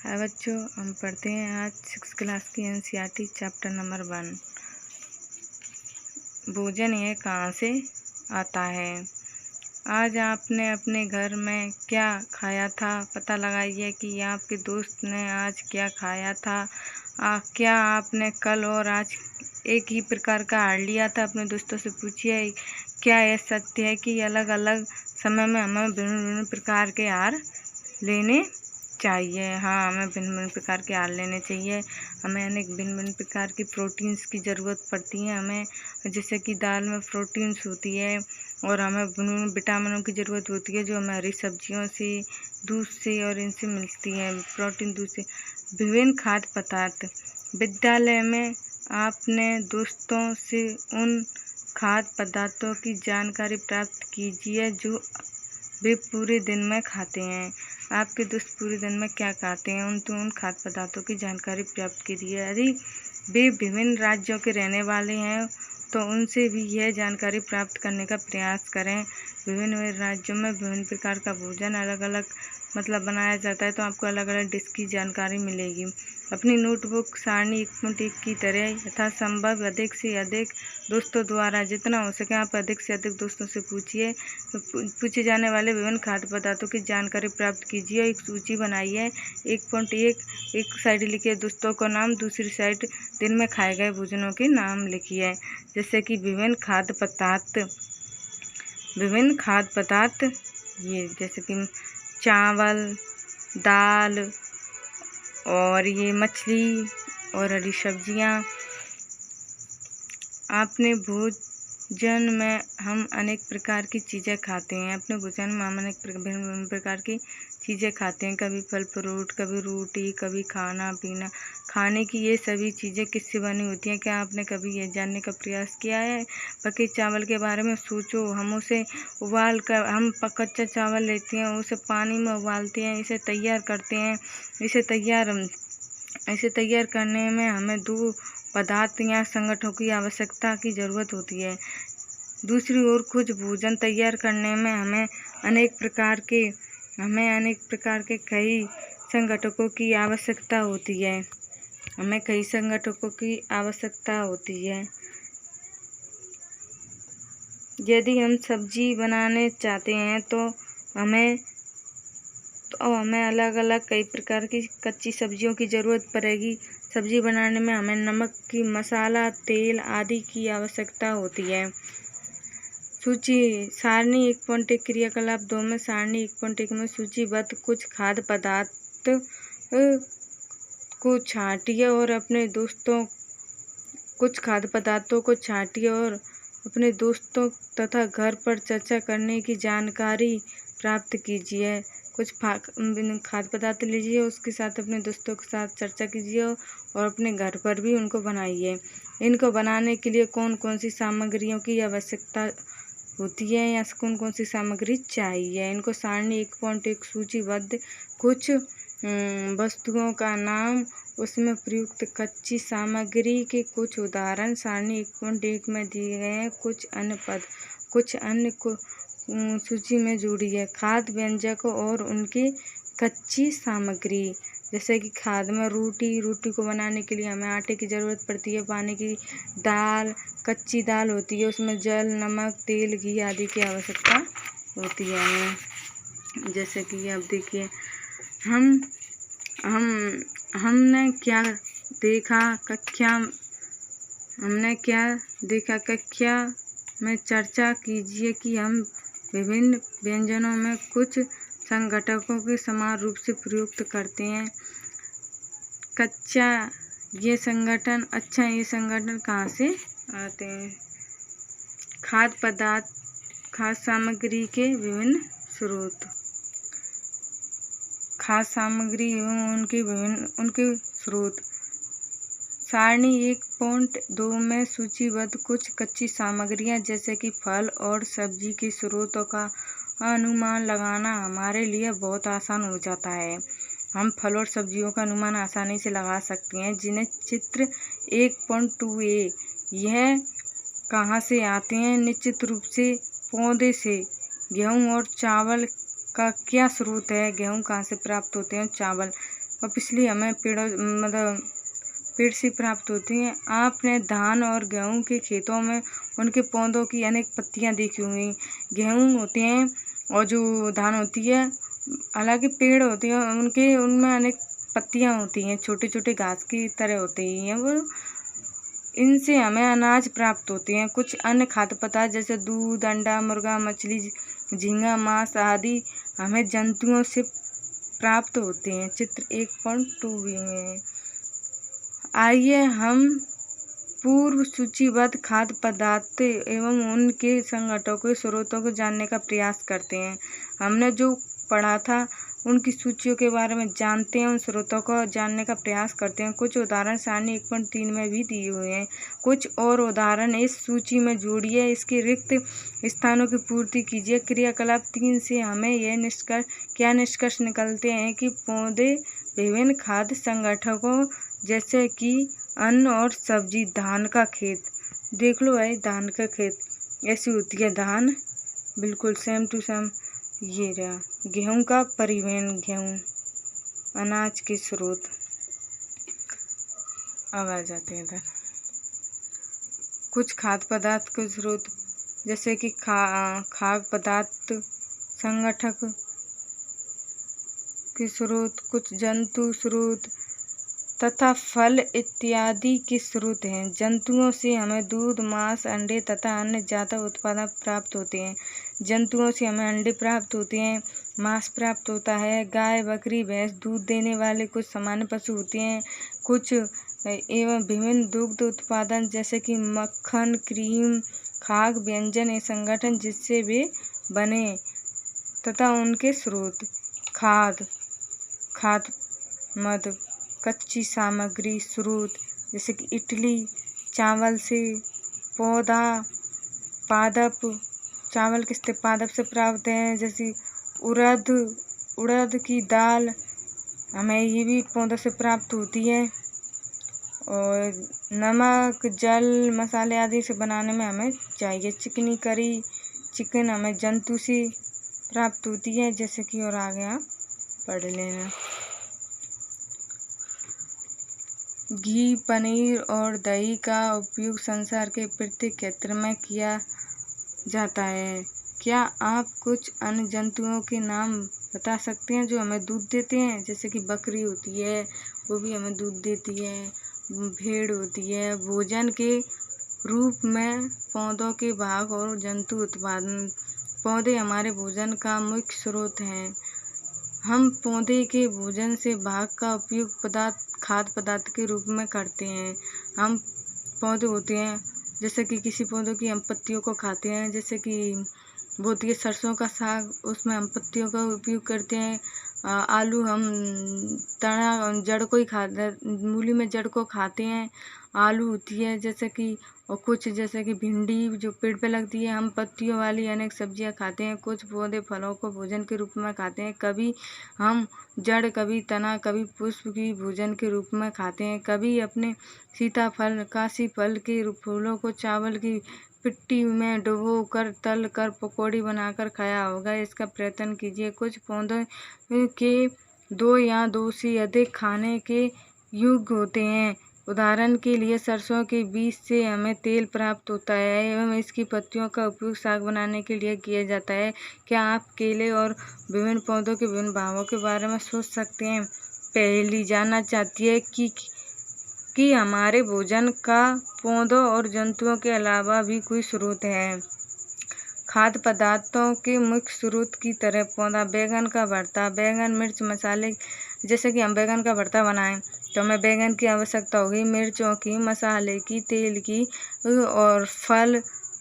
हाय बच्चों, हम पढ़ते हैं आज 6 क्लास की एनसीईआरटी चैप्टर नंबर 1। भोजन यह कहाँ से आता है। आज आपने अपने घर में क्या खाया था, पता लगाइए कि आपके दोस्त ने आज क्या खाया था। क्या आपने कल और आज एक ही प्रकार का आहार लिया था। अपने दोस्तों से पूछिए, क्या यह सत्य है कि अलग अलग समय में हमें भिन्न भिन्न प्रकार के आहार लेने चाहिए। हाँ, हमें भिन्न भिन्न प्रकार के आहार लेने चाहिए। हमें अनेक भिन्न भिन्न प्रकार की प्रोटीन्स की ज़रूरत पड़ती है। हमें जैसे कि दाल में प्रोटीन्स होती है और हमें भिन्न विटामिनों की ज़रूरत होती है जो हमें हरी सब्जियों से, दूध से और इनसे मिलती है। प्रोटीन दूध से। विभिन्न खाद्य पदार्थ। विद्यालय में आपने दोस्तों से उन खाद्य पदार्थों की जानकारी प्राप्त कीजिए जो वे पूरे दिन में खाते हैं। आपके दोस्त पूरे दिन में क्या खाते हैं, उन खाद्य पदार्थों की जानकारी प्राप्त कीजिए। यदि वे विभिन्न राज्यों के रहने वाले हैं तो उनसे भी यह जानकारी प्राप्त करने का प्रयास करें। विभिन्न राज्यों में विभिन्न प्रकार का भोजन अलग अलग बनाया जाता है, तो आपको अलग अलग डिश की जानकारी मिलेगी। अपनी नोटबुक सारणी 1.1 की तरह यथासंभव अधिक से अधिक दोस्तों द्वारा जितना हो सके आप अधिक से अधिक दोस्तों से पूछे जाने वाले विभिन्न खाद्य पदार्थों की जानकारी प्राप्त कीजिए। एक सूची बनाइए। 1.1 एक साइड लिखिए दोस्तों का नाम, दूसरी साइड दिन में खाए गए भोजनों के नाम लिखिए। जैसे कि विभिन्न खाद्य पदार्थ ये जैसे कि चावल, दाल और ये मछली और हरी सब्जियाँ। आपने भोजन में हम अनेक प्रकार की चीज़ें खाते हैं। अपने भोजन में हम अनेक भिन्न प्रकार की चीज़ें खाते हैं। कभी फल फ्रूट, कभी रोटी, कभी खाना पीना। खाने की ये सभी चीज़ें किससे बनी होती हैं, क्या आपने कभी ये जानने का प्रयास किया है। पके चावल के बारे में सोचो। हम उसे उबाल कर कच्चा चावल लेते हैं, उसे पानी में उबालते हैं, इसे तैयार करते हैं। इसे तैयार करने में हमें 2 पदार्थ या संगठनों की आवश्यकता की ज़रूरत होती है। दूसरी ओर कुछ भोजन तैयार करने में हमें अनेक प्रकार के कई संगठनों की आवश्यकता होती है। यदि हम सब्जी बनाने चाहते हैं तो हमें अलग अलग कई प्रकार की कच्ची सब्जियों की ज़रूरत पड़ेगी। सब्जी बनाने में हमें नमक की, मसाला, तेल आदि की आवश्यकता होती है। सूची सारणी 1.1 क्रियाकलाप 2 में सारणी 1.1 में सूचीबद्ध कुछ खाद्य पदार्थ को छांटिए और अपने दोस्तों तथा घर पर चर्चा करने की जानकारी प्राप्त कीजिए। कुछ खाद्य पदार्थ लीजिए, उसके साथ अपने दोस्तों के साथ चर्चा कीजिए और अपने घर पर भी उनको बनाइए। इनको बनाने के लिए कौन कौन सी सामग्रियों की आवश्यकता होती है या कौन कौन सी सामग्री चाहिए। इनको सारणी 1.1 सूचीबद्ध कुछ वस्तुओं का नाम, उसमें प्रयुक्त कच्ची सामग्री के कुछ उदाहरण सारणी 1.1 में दिए गए हैं। कुछ अन्य को सूची में जोड़िए। खाद्य व्यंजक और उनकी कच्ची सामग्री। जैसे कि खाद्य में रोटी को बनाने के लिए हमें आटे की ज़रूरत पड़ती है, पानी की, दाल, कच्ची दाल होती है, उसमें जल, नमक, तेल, घी आदि की आवश्यकता होती है हमें। जैसे कि अब देखिए हमने क्या देखा कक्षा में चर्चा कीजिए कि हम विभिन्न व्यंजनों में कुछ संघटकों के समान रूप से प्रयुक्त करते हैं। ये संगठन कहाँ से आते हैं। खाद्य सामग्री के विभिन्न स्रोत। खाद्य सामग्री एवं उनके स्रोत। सारणी 1.2 में सूचीबद्ध कुछ कच्ची सामग्रियां जैसे कि फल और सब्जी के स्रोतों का अनुमान लगाना हमारे लिए बहुत आसान हो जाता है। हम फल और सब्जियों का अनुमान आसानी से लगा सकते हैं, जिन्हें चित्र 1.2a यह कहाँ से आते हैं। निश्चित रूप से पौधे से। गेहूँ और चावल का क्या स्रोत है, गेहूँ कहाँ से प्राप्त होते हैं, चावल और पिछली हमें पेड़ से प्राप्त होती हैं। आपने धान और गेहूं के खेतों में उनके पौधों की अनेक पत्तियां देखी होंगी। गेहूं होते हैं और जो धान होती है, हालांकि पेड़ होते हैं उनमें अनेक पत्तियां होती हैं, छोटे छोटे घास की तरह होते ही हैं वो। इनसे हमें अनाज प्राप्त होते हैं। कुछ अन्य खाद्य पदार्थ जैसे दूध, अंडा, मुर्गा, मछली, झींगा, मांस आदि हमें जंतुओं से प्राप्त होते हैं। चित्र 1.2b में आइए हम पूर्व सूचीबद्ध खाद्य पदार्थ एवं उनके संगठनों के स्रोतों को जानने का प्रयास करते हैं। हमने जो पढ़ा था उनकी सूचियों के बारे में जानते हैं, उन स्रोतों को जानने का प्रयास करते हैं। कुछ उदाहरण सारणी 1.3 में भी दिए हुए हैं। कुछ और उदाहरण इस सूची में जोड़िए, इसके रिक्त स्थानों की पूर्ति कीजिए। क्रियाकलाप 3 से हमें यह निष्कर्ष निकलते हैं कि पौधे विभिन्न खाद्य संगठकों जैसे कि अन्न और सब्जी। धान का खेत देख लो भाई, धान का खेत ऐसी होती है धान, बिल्कुल सेम टू सेम ये रहा। गेहूं का परिवहन, गेहूं अनाज के स्रोत। अब आ जाते हैं इधर कुछ खाद्य पदार्थ के स्रोत जैसे कि खाद्य पदार्थ संगठक के स्रोत, कुछ जंतु स्रोत तथा फल इत्यादि के स्रोत हैं। जंतुओं से हमें दूध, मांस, अंडे तथा अन्य ज्यादा उत्पादन प्राप्त होते हैं। जंतुओं से हमें अंडे प्राप्त होते हैं, मांस प्राप्त होता है। गाय, बकरी, भैंस दूध देने वाले कुछ सामान्य पशु होते हैं। कुछ एवं विभिन्न दुग्ध उत्पादन जैसे कि मक्खन, क्रीम, खाद्य व्यंजन ये संगठन जिससे वे बने तथा उनके स्रोत। खाद, मद, कच्ची सामग्री स्रोत जैसे कि इडली चावल से, पौधा पादप चावल किससे पादप से प्राप्त है, जैसे उड़द की दाल हमें ये भी पौधों से प्राप्त होती है। और नमक, जल, मसाले आदि से बनाने में हमें चाहिए। चिकनी करी, चिकन हमें जंतु से प्राप्त होती है, जैसे कि और आगे आप पढ़ लेना। घी, पनीर और दही का उपयोग संसार के प्रत्येक क्षेत्र में किया जाता है। क्या आप कुछ अन्य जंतुओं के नाम बता सकते हैं जो हमें दूध देते हैं? जैसे कि बकरी होती है, वो भी हमें दूध देती है। भेड़ होती है। भोजन के रूप में पौधों के भाग और जंतु उत्पादन। पौधे हमारे भोजन का मुख्य स्रोत हैं। हम पौधे के भोजन से भाग का उपयोग खाद्य पदार्थ के रूप में करते हैं। हम पौधे होते हैं जैसे कि किसी पौधों की हम पत्तियों को खाते हैं, जैसे कि वो होती है सरसों का साग, उसमें हम पत्तियों का उपयोग करते हैं। आलू हम तना जड़ को ही खाते, मूली में जड़ को खाते हैं। आलू होती है जैसे कि, और कुछ जैसे कि भिंडी जो पेड़ पे लगती है, हम पत्तियों वाली अनेक सब्जियां खाते हैं। कुछ पौधे फलों को भोजन के रूप में खाते हैं। कभी हम जड़, कभी तना, कभी पुष्प की भोजन के रूप में खाते हैं। कभी अपने सीताफल, काशी फल के फूलों को चावल की पिट्टी में डुबो कर तल कर पकौड़ी बनाकर खाया होगा। इसका प्रयत्न कीजिए। कुछ पौधों के 2 या 2 से अधिक खाने के योग्य होते हैं। उदाहरण के लिए सरसों के बीज से हमें तेल प्राप्त होता है एवं इसकी पत्तियों का उपयोग साग बनाने के लिए किया जाता है। क्या आप केले और विभिन्न पौधों के विभिन्न भागों के बारे में सोच सकते हैं? पहेली जानना चाहती है कि हमारे भोजन का पौधों और जंतुओं के अलावा भी कोई स्रोत है। खाद्य पदार्थों के मुख्य स्रोत की तरह पौधा। बैगन का भरता, बैगन, मिर्च, मसाले। जैसे कि हम बैगन का भरता बनाएं तो हमें बैगन की आवश्यकता होगी, मिर्चों की, मसाले की, तेल की। और फल,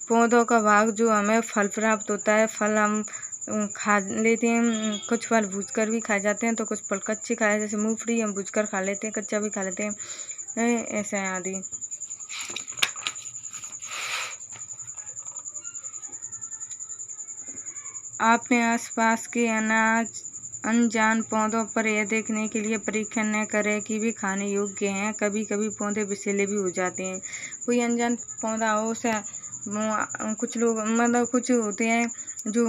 पौधों का भाग जो हमें फल प्राप्त होता है। फल हम खा लेते हैं। कुछ फल भूनकर भी खाए जाते हैं तो कुछ फल कच्चे खाए, जैसे मूंगफली हम भूनकर खा लेते हैं, कच्चा भी खा लेते हैं, ऐसे आदि। आपने आसपास के अनजान पौधों पर यह देखने के लिए परीक्षण न करें कि वे खाने योग्य हैं। कभी कभी पौधे विषैले भी हो जाते हैं। कोई अनजान पौधा हो, कुछ लोग कुछ होते हैं जो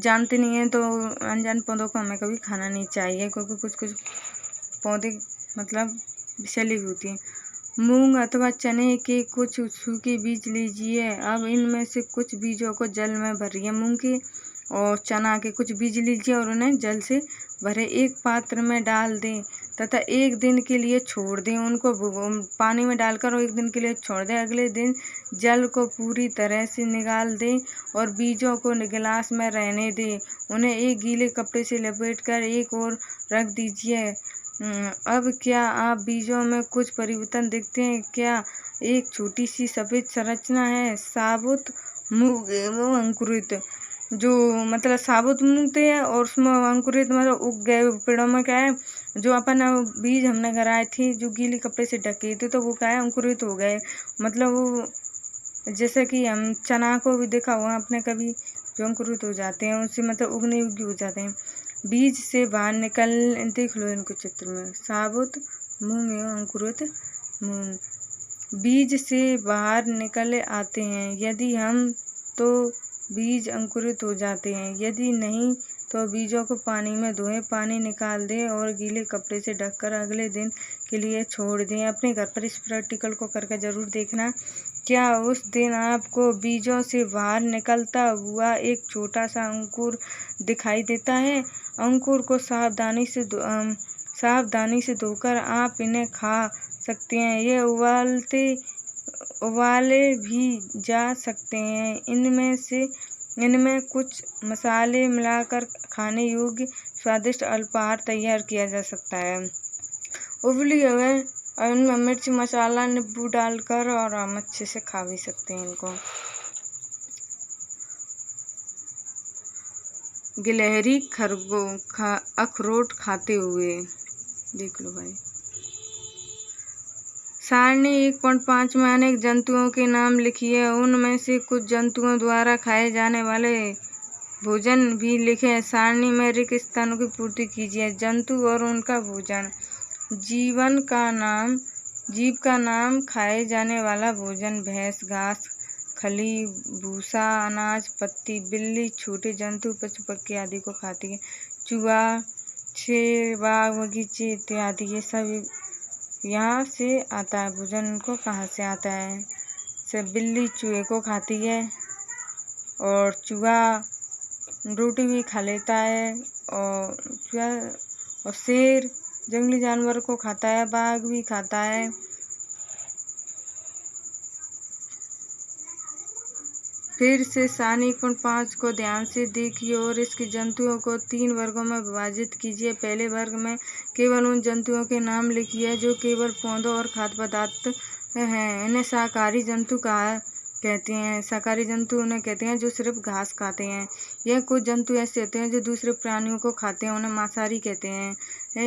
जानते नहीं हैं, तो अनजान पौधों को हमें कभी खाना नहीं चाहिए, क्योंकि कुछ पौधे मतलब विषैली भी होती हैं। मूंग अथवा चने के कुछ सूखे बीज लीजिए। अब इनमें से कुछ बीजों को जल में भरिए। मूंग के और चना के कुछ बीज लीजिए और उन्हें जल से भरे एक पात्र में डाल दें तथा 1 दिन के लिए छोड़ दें। उनको पानी में डालकर और 1 दिन के लिए छोड़ दें। अगले दिन जल को पूरी तरह से निकाल दें और बीजों को गिलास में रहने दें। उन्हें एक गीले कपड़े से लपेटकर एक ओर रख दीजिए। अब क्या आप बीजों में कुछ परिवर्तन देखते हैं? क्या एक छोटी सी सफ़ेद संरचना है? साबुत मूंग एवं अंकुरित, जो मतलब साबुत मूंग थे और उसमें अंकुरित मतलब उग गए पेड़ों में। क्या है, जो अपन बीज हमने गिराए थे जो गीले कपड़े से ढके थे तो वो क्या है, अंकुरित हो गए। मतलब वो जैसे कि हम चना को भी देखा हुआ आपने कभी, जो अंकुरित हो जाते हैं उससे मतलब उगने योग्य हो जाते हैं। बीज से बाहर निकल, देख लो इनको चित्र में, साबुत मूंग एवं अंकुरित मूंग बीज से बाहर निकल आते हैं। यदि हम तो बीज अंकुरित हो जाते हैं, यदि नहीं तो बीजों को पानी में धोएं, पानी निकाल दें और गीले कपड़े से ढककर अगले दिन के लिए छोड़ दें। अपने घर पर इस प्रैक्टिकल को करके ज़रूर देखना। क्या उस दिन आपको बीजों से बाहर निकलता हुआ एक छोटा सा अंकुर दिखाई देता है? अंकुर को सावधानी से धोकर आप इन्हें खा सकते हैं। ये उबाले भी जा सकते हैं। इनमें कुछ मसाले मिलाकर खाने योग्य स्वादिष्ट अल्पाहार तैयार किया जा सकता है। उबली हुए और इनमें मिर्च मसाला नींबू डालकर और हम अच्छे से खा भी सकते हैं इनको। गिलहरी अखरोट खाते हुए, देख लो भाई। सारणी 1.5 में अनेक जंतुओं के नाम लिखिए। उनमें से कुछ जंतुओं द्वारा खाए जाने वाले भोजन भी लिखें। सारणी में रिक्त स्थानों की पूर्ति कीजिए। जंतु और उनका भोजन। जीव का नाम खाए जाने वाला भोजन: भैंस घास, खली, भूसा, अनाज, पत्ती। बिल्ली छोटे जंतु, पशु पक्षी आदि को खाती है। चूहा, शेर, बाघ, बगीचे इत्यादि, ये सब यहाँ से आता है। भोजन इनको कहाँ से आता है? सब बिल्ली चूहे को खाती है और चूहा रोटी भी खा लेता है और चूहा और शेर जंगली जानवर को खाता है, बाघ भी खाता है। फिर से सारणी 1.5 को ध्यान से देखिए और इसके जंतुओं को 3 वर्गों में विभाजित कीजिए। पहले वर्ग में केवल उन जंतुओं के नाम लिखिए जो केवल पौधों और खाद्य पदार्थ हैं। इन्हें शाकाहारी जंतु कहते हैं। शाकाहारी जंतु उन्हें कहते हैं जो सिर्फ घास खाते हैं। यह कुछ जंतु ऐसे होते हैं जो दूसरे प्राणियों को खाते हैं, उन्हें मांसाहारी कहते हैं।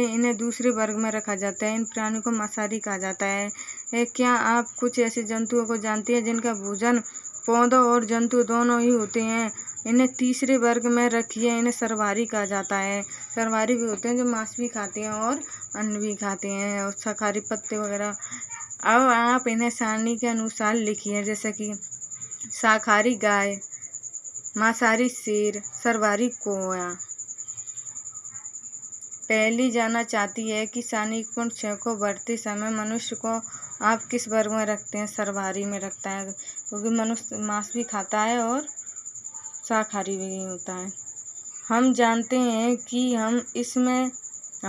इन्हें दूसरे वर्ग में रखा जाता है। इन प्राणियों को मांसाहारी कहा जाता है। क्या आप कुछ ऐसे जंतुओं को जानते हैं जिनका भोजन पौधों और जंतु दोनों ही होते हैं? इन्हें तीसरे वर्ग में रखिए। इन्हें सर्वाहारी कहा जाता है। सर्वाहारी भी होते हैं जो मांस भी खाते हैं और अन्न भी खाते हैं और शाकाहारी पत्ते वगैरह। अब आप इन्हें सारणी के अनुसार लिखिए, जैसे कि शाकाहारी गाय, मांसाहारी शेर, सर्वाहारी कौवा। पहली जानना चाहती है कि सारणी 1.6 को बढ़ते समय मनुष्य को आप किस वर्ग में रखते हैं? सर्वाहारी में रखता है, क्योंकि मनुष्य मांस भी खाता है और शाकाहारी भी होता है। हम जानते हैं कि हम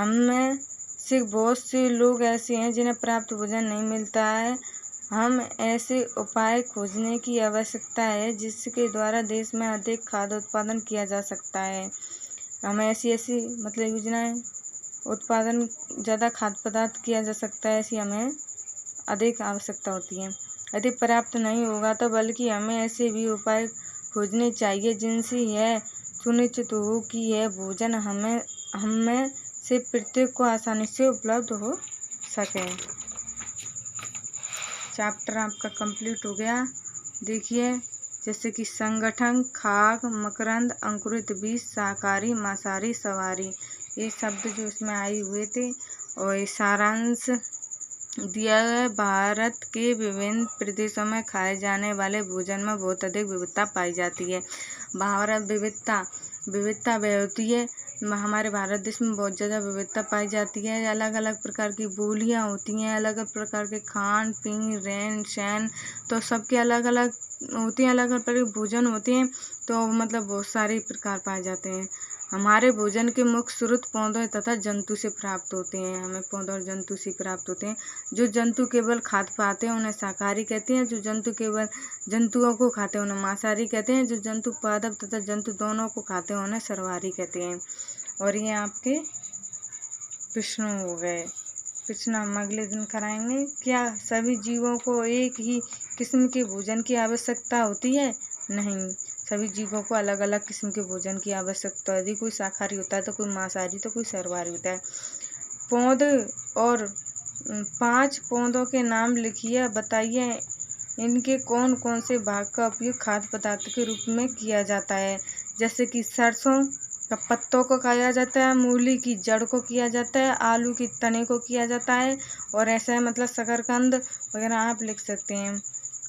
में से बहुत से लोग ऐसे हैं जिन्हें पर्याप्त भोजन नहीं मिलता है। हम ऐसे उपाय खोजने की आवश्यकता है जिसके द्वारा देश में अधिक खाद्य उत्पादन किया जा सकता है। हमें ऐसी मतलब योजनाएं उत्पादन ज़्यादा खाद्य पदार्थ किया जा सकता है, ऐसी हमें अधिक आवश्यकता होती है। यदि पर्याप्त नहीं होगा तो बल्कि हमें ऐसे भी उपाय खोजने चाहिए जिनसे यह सुनिश्चित हो कि यह भोजन हमें से प्रत्येक को आसानी से उपलब्ध हो सके। चैप्टर आपका कंप्लीट हो गया। देखिए, जैसे कि संगठन, खाक, मकरंद, अंकुरित बीज, शाकाहारी, मांसाहारी, सर्वाहारी, ये शब्द जो इसमें आए हुए थे। और ये सारांश दिया है। भारत के विभिन्न प्रदेशों में खाए जाने वाले भोजन में बहुत अधिक विविधता पाई जाती है। भारत विविधता विविधता वह होती है, हमारे भारत देश में बहुत ज़्यादा विविधता पाई जाती है। अलग अलग प्रकार की बोलियां होती हैं, अलग अलग प्रकार के खान पीन रहन सहन तो सबके अलग अलग होती हैं, अलग अलग प्रकार के भोजन होते हैं। तो मतलब बहुत सारे प्रकार पाए जाते हैं। हमारे भोजन के मुख्य स्रोत पौधों तथा जंतु से प्राप्त होते हैं। हमें पौधों और जंतु से प्राप्त होते हैं। जो जंतु केवल खाद्य पाते हैं उन्हें शाकाहारी कहते हैं। जो जंतु केवल जंतुओं को खाते हैं उन्हें मांसाहारी कहते हैं। जो जंतु पादप तथा जंतु दोनों को खाते हैं उन्हें सर्वाहारी कहते हैं। और ये आपके प्रश्न हो गए। प्रश्न हम अगले दिन कराएंगे। क्या सभी जीवों को एक ही किस्म के भोजन की आवश्यकता होती है? नहीं, सभी जीवों को अलग अलग किस्म के भोजन की आवश्यकता होती है। कोई शाकाहारी होता है तो कोई मांसाहारी तो कोई सर्वाहारी होता है। पौधे और 5 पौधों के नाम लिखिए, बताइए इनके कौन कौन से भाग का उपयोग खाद्य पदार्थ के रूप में किया जाता है। जैसे कि सरसों का पत्तों को खाया जाता है, मूली की जड़ को किया जाता है, आलू की तने को किया जाता है, और ऐसा है मतलब शकरकंद वगैरह आप लिख सकते हैं।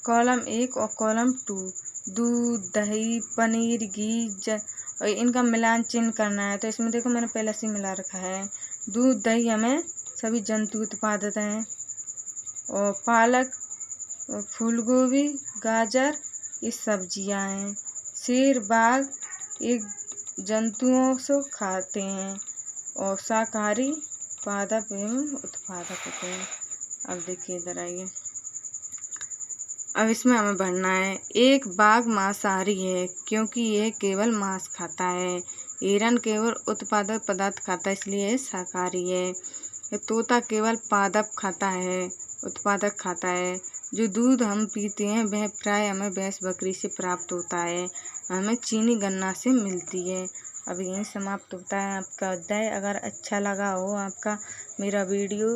कॉलम 1 और कॉलम 2 दूध दही पनीर घी और इनका मिलान चिन्ह करना है। तो इसमें देखो मैंने पहले से मिला रखा है। दूध दही हमें सभी जंतु उत्पादित हैं, और पालक और फूल गोभी गाजर ये सब्जियां हैं। शेर बाघ एक जंतुओं से खाते हैं, और शाकाहारी पादप एवं उत्पादक होते हैं। अब देखिए इधर आइए, अब इसमें हमें भरना है। एक बाघ मांसाहारी है क्योंकि यह केवल मांस खाता है। हिरन केवल उत्पादक पदार्थ खाता है इसलिए यह शाकाहारी है। तोता केवल पादप खाता है, उत्पादक खाता है। जो दूध हम पीते हैं वह प्राय हमें भैंस बकरी से प्राप्त होता है, हमें चीनी गन्ना से मिलती है। अब यहीं समाप्त होता है आपका अध्याय। अगर अच्छा लगा हो आपका मेरा वीडियो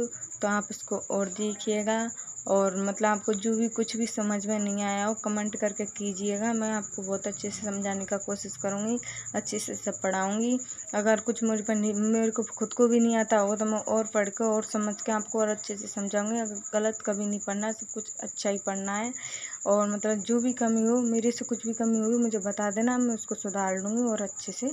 तो आप इसको और देखिएगा, और मतलब आपको जो भी कुछ भी समझ में नहीं आया हो कमेंट करके कीजिएगा। मैं आपको बहुत अच्छे से समझाने का कोशिश करूँगी, अच्छे से सब पढ़ाऊँगी। अगर कुछ मेरे को खुद को भी नहीं आता होगा तो मैं और पढ़ के और समझ के आपको और अच्छे से समझाऊँगी। अगर गलत कभी नहीं पढ़ना है, सब कुछ अच्छा ही पढ़ना है। और मतलब जो भी कमी हो, मेरे से कुछ भी कमी होगी मुझे बता देना, मैं उसको सुधार लूँगी और अच्छे से